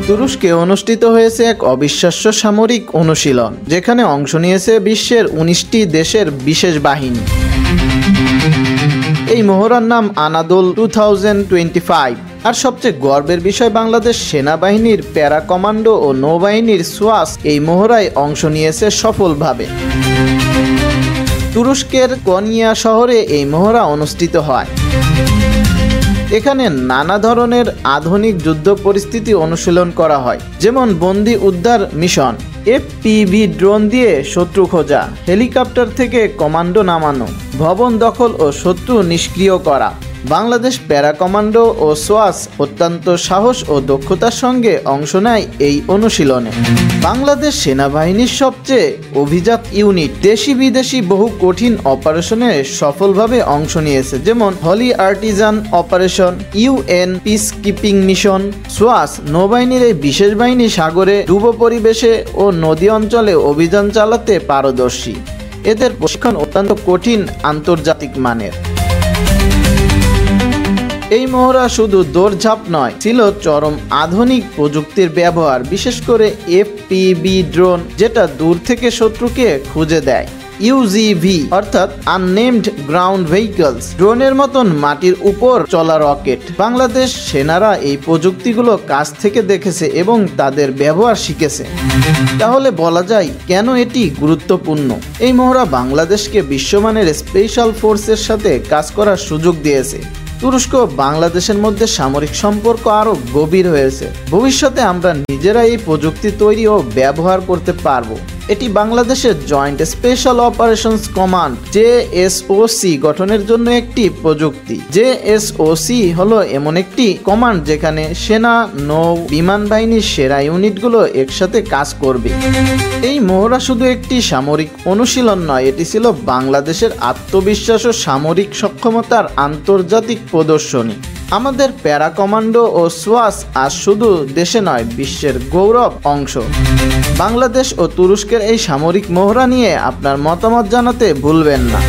তুরস্কে অনুষ্ঠিত হয়েছে এক অবিশ্বাস্য সামরিক অনুশীলন, যেখানে অংশ নিয়েছে বিশ্বের 19টি দেশের বিশেষ বাহিনী। এই মহড়ার নাম আনাদোল 2025। আর সবচেয়ে গর্বের বিষয়, বাংলাদেশ সেনাবাহিনীর প্যারা কমান্ডো ও নৌবাহিনীর সোয়াস এই মহড়ায় অংশ নিয়েছে সফলভাবে। তুরস্কের কনিয়া শহরে এই মহড়া অনুষ্ঠিত হয়। এখানে নানা ধরনের আধুনিক যুদ্ধ পরিস্থিতি অনুশীলন করা হয়, যেমন বন্দি উদ্ধার মিশন, FPV ড্রোন দিয়ে শত্রু খোঁজা, হেলিকপ্টার থেকে কমান্ডো নামানো, ভবন দখল ও শত্রু নিষ্ক্রিয় করা। বাংলাদেশ প্যারা কমান্ডো ও সোয়াস অত্যন্ত সাহস ও দক্ষতার সঙ্গে অংশ নেয় এই অনুশীলনে। বাংলাদেশ সেনাবাহিনীর সবচেয়ে অভিজাত ইউনিট দেশি বিদেশি বহু কঠিন অপারেশনে সফলভাবে অংশ নিয়েছে, যেমন Holy Artisan operation, UN peace keeping mission. সোয়াস নৌবাহিনীর এই বিশেষ বাহিনী সাগরে, ডুবো পরিবেশে ও নদী অঞ্চলে অভিযান চালাতে পারদর্শী। এদের প্রশিক্ষণ অত্যন্ত কঠিন, আন্তর্জাতিক মানের। এই মহড়া শুধু দৌড়ঝাঁপ নয়, ছিল চরম আধুনিক প্রযুক্তির ব্যবহার, বিশেষ করে FPV ড্রোন, যেটা দূর থেকে শত্রুকে খুঁজে দেয়। UGV অর্থাৎ আননেমড গ্রাউন্ড ভেহিকলস, ড্রোনের মতন মাটির উপর চলা রকেট। বাংলাদেশ সেনারা এই প্রযুক্তিগুলো কাছ থেকে দেখেছে এবং তাদের ব্যবহার শিখেছে। তাহলে বলা যায় কেন এটি গুরুত্বপূর্ণ। এই মহড়া বাংলাদেশকে বিশ্বমানের স্পেশাল ফোর্সের সাথে কাজ করার সুযোগ দিয়েছে। তুরস্ক বাংলাদেশের মধ্যে সামরিক সম্পর্ক আরও গভীর হয়েছে। ভবিষ্যতে আমরা নিজেরা এই প্রযুক্তি তৈরি ও ব্যবহার করতে পারবো। এটি বাংলাদেশের joint special operations command JSOC গঠনের জন্য একটি প্রযুক্তি। JSOC হলো এমন একটি কমান্ড যেখানে সেনা, নৌ, বিমান বাহিনীর সেরা ইউনিটগুলো একসাথে কাজ করবে। এই মহড়া শুধু একটি সামরিক অনুশীলন নয়, এটি ছিল বাংলাদেশের আত্মবিশ্বাস ও সামরিক সক্ষমতার আন্তর্জাতিক প্রদর্শনী। আমাদের প্যারা কমান্ডো ও সোয়াস আজ শুধু দেশে নয়, বিশ্বের গৌরব অংশ। বাংলাদেশ ও তুরস্কের এই সামরিক মহড়া নিয়ে আপনার মতামত জানাতে ভুলবেন না।